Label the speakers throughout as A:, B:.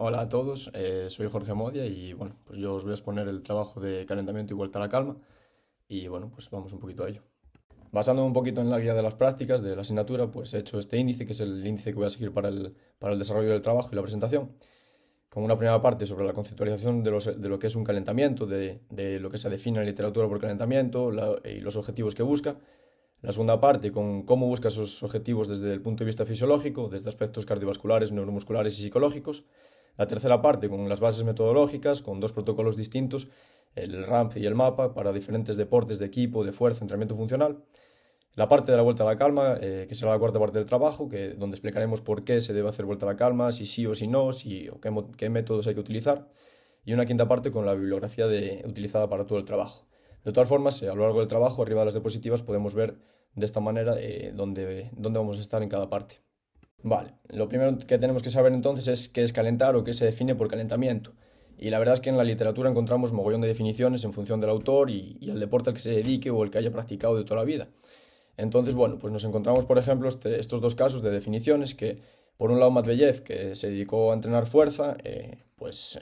A: Hola a todos, soy Jorge Modia y bueno, pues yo os voy a exponer el trabajo de calentamiento y vuelta a la calma y bueno, pues vamos un poquito a ello. Basándome un poquito en la guía de las prácticas de la asignatura, pues he hecho este índice, que es el índice que voy a seguir para el desarrollo del trabajo y la presentación, con una primera parte sobre la conceptualización de lo que es un calentamiento, de lo que se define en literatura por calentamiento y los objetivos que busca. La segunda parte con cómo busca esos objetivos desde el punto de vista fisiológico, desde aspectos cardiovasculares, neuromusculares y psicológicos. La tercera parte con las bases metodológicas, con dos protocolos distintos, el RAMP y el MAPA, para diferentes deportes de equipo, de fuerza, entrenamiento funcional. La parte de la vuelta a la calma, que será la cuarta parte del trabajo, donde explicaremos por qué se debe hacer vuelta a la calma, si sí o si no, o qué métodos hay que utilizar. Y una quinta parte con la bibliografía utilizada para todo el trabajo. De todas formas, a lo largo del trabajo, arriba de las diapositivas, podemos ver de esta manera dónde vamos a estar en cada parte. Vale, lo primero que tenemos que saber entonces es qué es calentar o qué se define por calentamiento. Y la verdad es que en la literatura encontramos mogollón de definiciones en función del autor y el deporte al que se dedique o el que haya practicado de toda la vida. Entonces, bueno, pues nos encontramos, por ejemplo, estos dos casos de definiciones que, por un lado, Medvedev, que se dedicó a entrenar fuerza,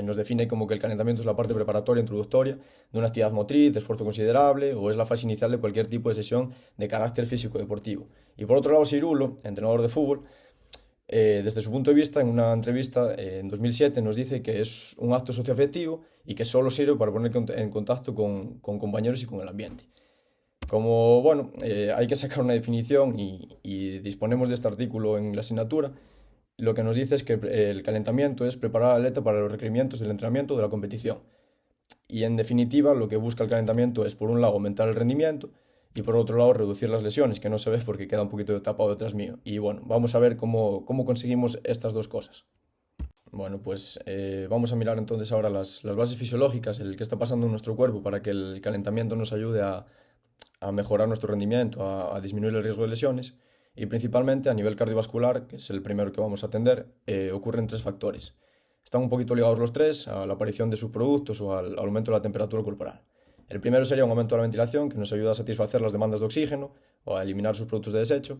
A: nos define como que el calentamiento es la parte preparatoria, introductoria de una actividad motriz, de esfuerzo considerable, o es la fase inicial de cualquier tipo de sesión de carácter físico-deportivo. Y por otro lado, Cirulo, entrenador de fútbol, desde su punto de vista, en una entrevista en 2007, nos dice que es un acto socioafectivo y que solo sirve para poner en contacto con compañeros y con el ambiente. Como, bueno, hay que sacar una definición y disponemos de este artículo en la asignatura, lo que nos dice es que el calentamiento es preparar al atleta para los requerimientos del entrenamiento o de la competición. Y en definitiva, lo que busca el calentamiento es, por un lado, aumentar el rendimiento y por otro lado, reducir las lesiones, que no se ve porque queda un poquito tapado detrás mío. Y bueno, vamos a ver cómo conseguimos estas dos cosas. Bueno, pues vamos a mirar entonces ahora las bases fisiológicas, el que está pasando en nuestro cuerpo para que el calentamiento nos ayude a mejorar nuestro rendimiento, a disminuir el riesgo de lesiones. Y principalmente a nivel cardiovascular, que es el primero que vamos a atender, ocurren tres factores. Están un poquito ligados los tres a la aparición de subproductos o al aumento de la temperatura corporal. El primero sería un aumento de la ventilación, que nos ayuda a satisfacer las demandas de oxígeno o a eliminar sus productos de desecho.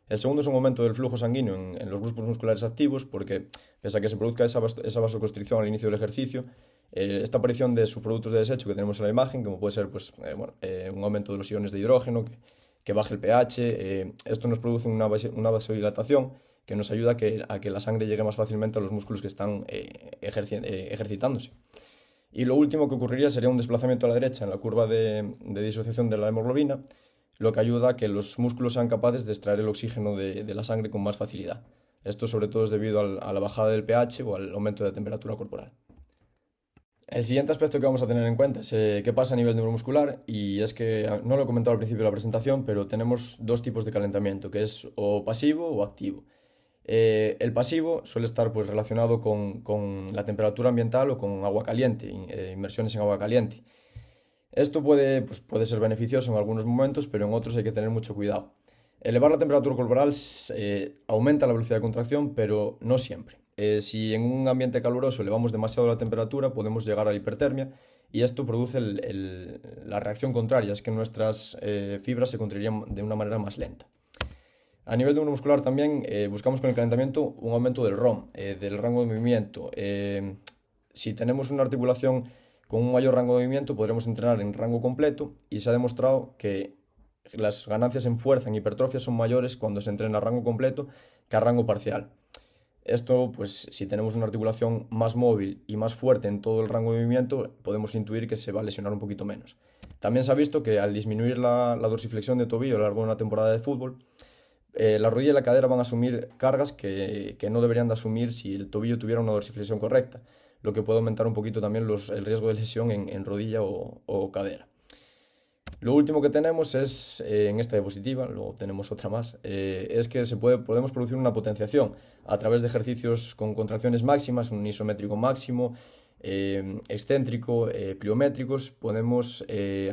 A: El segundo es un aumento del flujo sanguíneo en los grupos musculares activos, porque pese a que se produzca esa vasoconstricción al inicio del ejercicio, esta aparición de subproductos de desecho que tenemos en la imagen, como puede ser un aumento de los iones de hidrógeno, que baje el pH, esto nos produce una vasodilatación que nos ayuda a que la sangre llegue más fácilmente a los músculos que están ejercitándose. Y lo último que ocurriría sería un desplazamiento a la derecha en la curva de disociación de la hemoglobina, lo que ayuda a que los músculos sean capaces de extraer el oxígeno de la sangre con más facilidad. Esto sobre todo es debido a la bajada del pH o al aumento de la temperatura corporal. El siguiente aspecto que vamos a tener en cuenta es qué pasa a nivel neuromuscular, y es que no lo he comentado al principio de la presentación, pero tenemos dos tipos de calentamiento, que es o pasivo o activo. El pasivo suele estar pues, relacionado con la temperatura ambiental o con agua caliente, inmersiones en agua caliente. Esto puede ser beneficioso en algunos momentos, pero en otros hay que tener mucho cuidado. Elevar la temperatura corporal aumenta la velocidad de contracción, pero no siempre. Si en un ambiente caluroso elevamos demasiado la temperatura, podemos llegar a la hipertermia y esto produce la reacción contraria, es que nuestras fibras se contraerían de una manera más lenta. A nivel neuromuscular también buscamos con el calentamiento un aumento del ROM, del rango de movimiento. Si tenemos una articulación con un mayor rango de movimiento, podremos entrenar en rango completo y se ha demostrado que las ganancias en fuerza, en hipertrofia, son mayores cuando se entrena a rango completo que a rango parcial. Esto, pues, si tenemos una articulación más móvil y más fuerte en todo el rango de movimiento, podemos intuir que se va a lesionar un poquito menos. También se ha visto que al disminuir la dorsiflexión de tobillo a lo largo de una temporada de fútbol, la rodilla y la cadera van a asumir cargas que no deberían de asumir si el tobillo tuviera una dorsiflexión correcta, lo que puede aumentar un poquito también el riesgo de lesión en rodilla o cadera. Lo último que tenemos es, en esta diapositiva, luego tenemos otra más, es que podemos producir una potenciación a través de ejercicios con contracciones máximas, un isométrico máximo, excéntrico, pliométricos. Podemos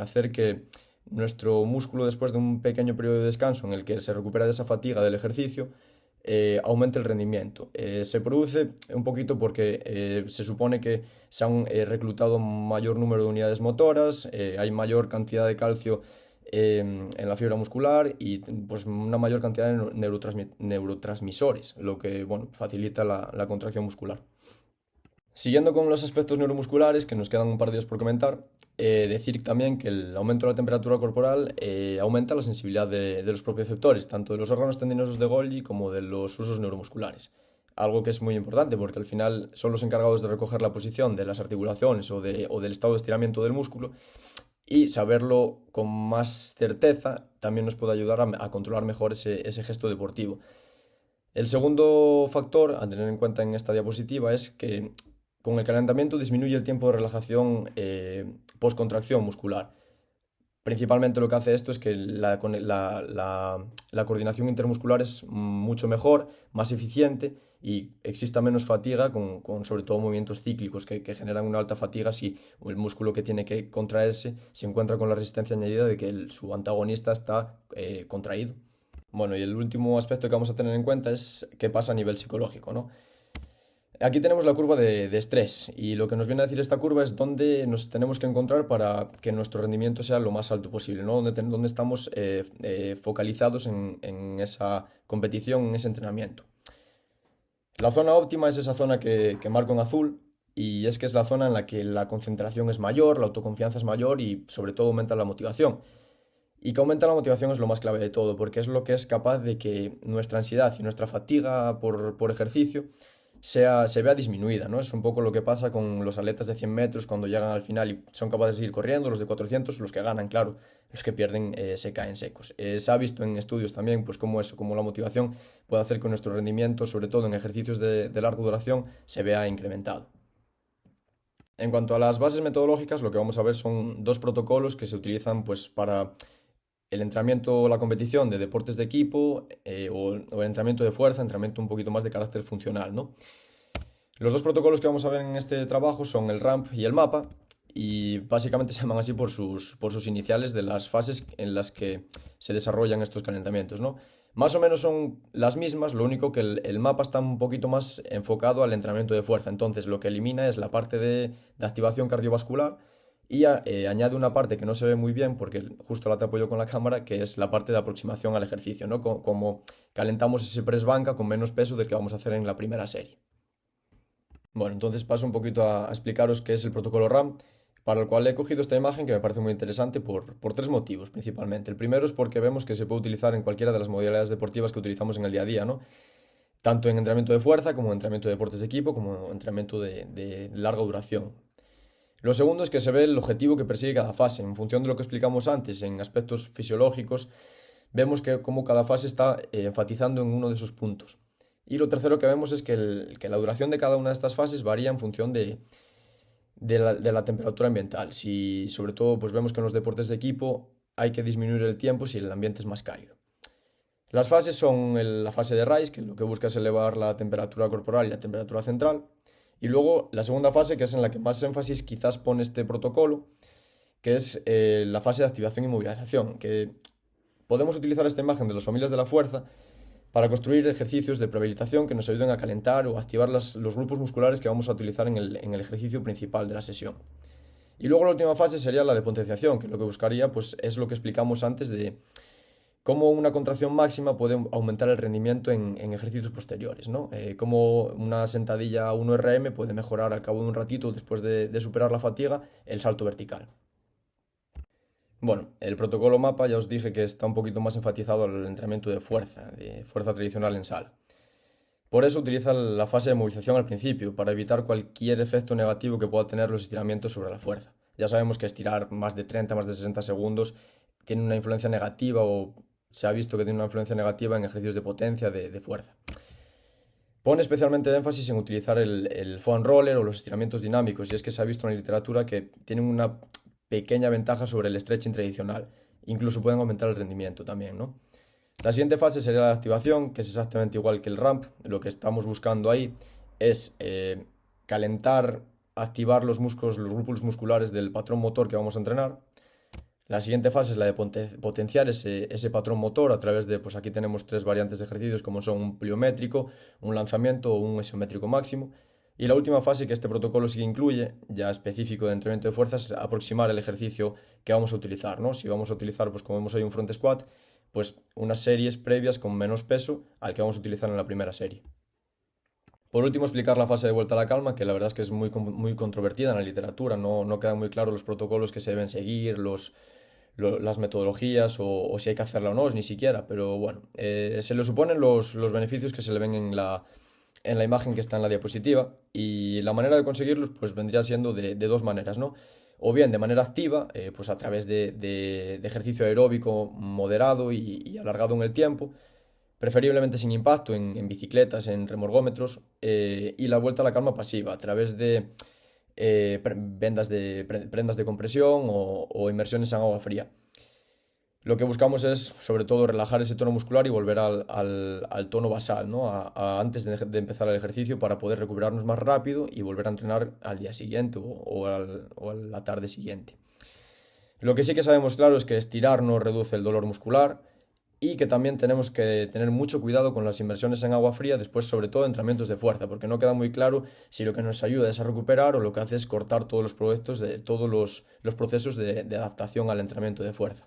A: hacer que nuestro músculo, después de un pequeño periodo de descanso en el que se recupera de esa fatiga del ejercicio, aumente el rendimiento. Se produce un poquito porque se supone que se han reclutado mayor número de unidades motoras, hay mayor cantidad de calcio en la fibra muscular y pues una mayor cantidad de neurotransmisores, lo que bueno, facilita la contracción muscular. Siguiendo con los aspectos neuromusculares, que nos quedan un par de días por comentar, decir también que el aumento de la temperatura corporal aumenta la sensibilidad de los propioceptores, tanto de los órganos tendinosos de Golgi como de los usos neuromusculares. Algo que es muy importante porque al final son los encargados de recoger la posición de las articulaciones o del estado de estiramiento del músculo, y saberlo con más certeza también nos puede ayudar a controlar mejor ese gesto deportivo. El segundo factor a tener en cuenta en esta diapositiva es que con el calentamiento disminuye el tiempo de relajación post-contracción muscular. Principalmente lo que hace esto es que la coordinación intermuscular es mucho mejor, más eficiente, y exista menos fatiga con sobre todo movimientos cíclicos que generan una alta fatiga si el músculo que tiene que contraerse se encuentra con la resistencia añadida de que su antagonista está contraído. Bueno, y el último aspecto que vamos a tener en cuenta es qué pasa a nivel psicológico, ¿no? Aquí tenemos la curva de estrés, y lo que nos viene a decir esta curva es dónde nos tenemos que encontrar para que nuestro rendimiento sea lo más alto posible, ¿no? Dónde estamos focalizados en esa competición, en ese entrenamiento. La zona óptima es esa zona que marco en azul, y es que es la zona en la que la concentración es mayor, la autoconfianza es mayor y sobre todo aumenta la motivación. Y que aumenta la motivación es lo más clave de todo, porque es lo que es capaz de que nuestra ansiedad y nuestra fatiga por ejercicio se vea disminuida, ¿no? Es un poco lo que pasa con los atletas de 100 metros cuando llegan al final y son capaces de seguir corriendo, los de 400, los que ganan, claro, los que pierden se caen secos. Se ha visto en estudios también, pues cómo la motivación puede hacer que nuestro rendimiento, sobre todo en ejercicios de larga duración, se vea incrementado. En cuanto a las bases metodológicas, lo que vamos a ver son dos protocolos que se utilizan pues para el entrenamiento o la competición de deportes de equipo o el entrenamiento de fuerza, entrenamiento un poquito más de carácter funcional, ¿no? Los dos protocolos que vamos a ver en este trabajo son el RAMP y el MAPA, y básicamente se llaman así por sus iniciales de las fases en las que se desarrollan estos calentamientos, ¿no? Más o menos son las mismas, lo único que el MAPA está un poquito más enfocado al entrenamiento de fuerza, entonces lo que elimina es la parte de activación cardiovascular y añade una parte que no se ve muy bien porque justo la tapo yo con la cámara, que es la parte de aproximación al ejercicio, ¿no? Como calentamos ese press banca con menos peso del que vamos a hacer en la primera serie. Bueno, entonces paso un poquito a explicaros qué es el protocolo RAM, para el cual he cogido esta imagen que me parece muy interesante por tres motivos principalmente. El primero es porque vemos que se puede utilizar en cualquiera de las modalidades deportivas que utilizamos en el día a día, ¿no? Tanto en entrenamiento de fuerza como en entrenamiento de deportes de equipo, como en entrenamiento de larga duración. Lo segundo es que se ve el objetivo que persigue cada fase. En función de lo que explicamos antes en aspectos fisiológicos, vemos que cómo cada fase está enfatizando en uno de esos puntos. Y lo tercero que vemos es que la duración de cada una de estas fases varía en función de la temperatura ambiental. Si sobre todo pues vemos que en los deportes de equipo hay que disminuir el tiempo si el ambiente es más cálido. Las fases son la fase de Rice, que lo que busca es elevar la temperatura corporal y la temperatura central. Y luego la segunda fase, que es en la que más énfasis quizás pone este protocolo, que es la fase de activación y movilización, que podemos utilizar esta imagen de las familias de la fuerza para construir ejercicios de prehabilitación que nos ayuden a calentar o activar los grupos musculares que vamos a utilizar en el ejercicio principal de la sesión. Y luego la última fase sería la de potenciación, que lo que buscaría pues, es lo que explicamos antes de cómo una contracción máxima puede aumentar el rendimiento en ejercicios posteriores, ¿no? Cómo una sentadilla 1RM puede mejorar al cabo de un ratito después de superar la fatiga el salto vertical. Bueno, el protocolo MAPA ya os dije que está un poquito más enfatizado al entrenamiento de fuerza tradicional en sala. Por eso utiliza la fase de movilización al principio, para evitar cualquier efecto negativo que pueda tener los estiramientos sobre la fuerza. Ya sabemos que estirar más de 30, más de 60 segundos tiene una influencia negativa, o se ha visto que tiene una influencia negativa en ejercicios de potencia, de fuerza. Pone especialmente énfasis en utilizar el foam roller o los estiramientos dinámicos, y es que se ha visto en la literatura que tienen una pequeña ventaja sobre el stretching tradicional. Incluso pueden aumentar el rendimiento también, ¿no? La siguiente fase sería la activación, que es exactamente igual que el ramp. Lo que estamos buscando ahí es calentar, activar los músculos, los grupos musculares del patrón motor que vamos a entrenar. La siguiente fase es la de potenciar ese patrón motor a través de, pues aquí tenemos tres variantes de ejercicios como son un pliométrico, un lanzamiento o un isométrico máximo. Y la última fase que este protocolo sí que incluye, ya específico de entrenamiento de fuerzas, es aproximar el ejercicio que vamos a utilizar, ¿no? Si vamos a utilizar, pues como vemos ahí un front squat, pues unas series previas con menos peso al que vamos a utilizar en la primera serie. Por último, explicar la fase de vuelta a la calma, que la verdad es que es muy controvertida en la literatura, no quedan muy claros los protocolos que se deben seguir, las metodologías o si hay que hacerla o no, ni siquiera, pero bueno, se le suponen los beneficios que se le ven en la imagen que está en la diapositiva y la manera de conseguirlos pues vendría siendo de dos maneras, ¿no? O bien de manera activa, pues a través de ejercicio aeróbico moderado y alargado en el tiempo, preferiblemente sin impacto en bicicletas, en remorgómetros, y la vuelta a la calma pasiva a través de prendas de compresión o inmersiones en agua fría. Lo que buscamos es, sobre todo, relajar ese tono muscular y volver al tono basal, ¿no? Antes de empezar el ejercicio para poder recuperarnos más rápido y volver a entrenar al día siguiente o a la tarde siguiente. Lo que sí que sabemos claro es que estirar no reduce el dolor muscular y que también tenemos que tener mucho cuidado con las inmersiones en agua fría después, sobre todo, entrenamientos de fuerza, porque no queda muy claro si lo que nos ayuda es a recuperar o lo que hace es cortar todos los proyectos de todos los procesos de adaptación al entrenamiento de fuerza.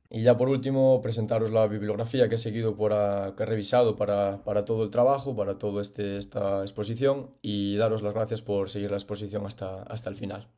A: Y ya por último, presentaros la bibliografía que he seguido que he revisado para todo el trabajo, para toda esta exposición y daros las gracias por seguir la exposición hasta el final.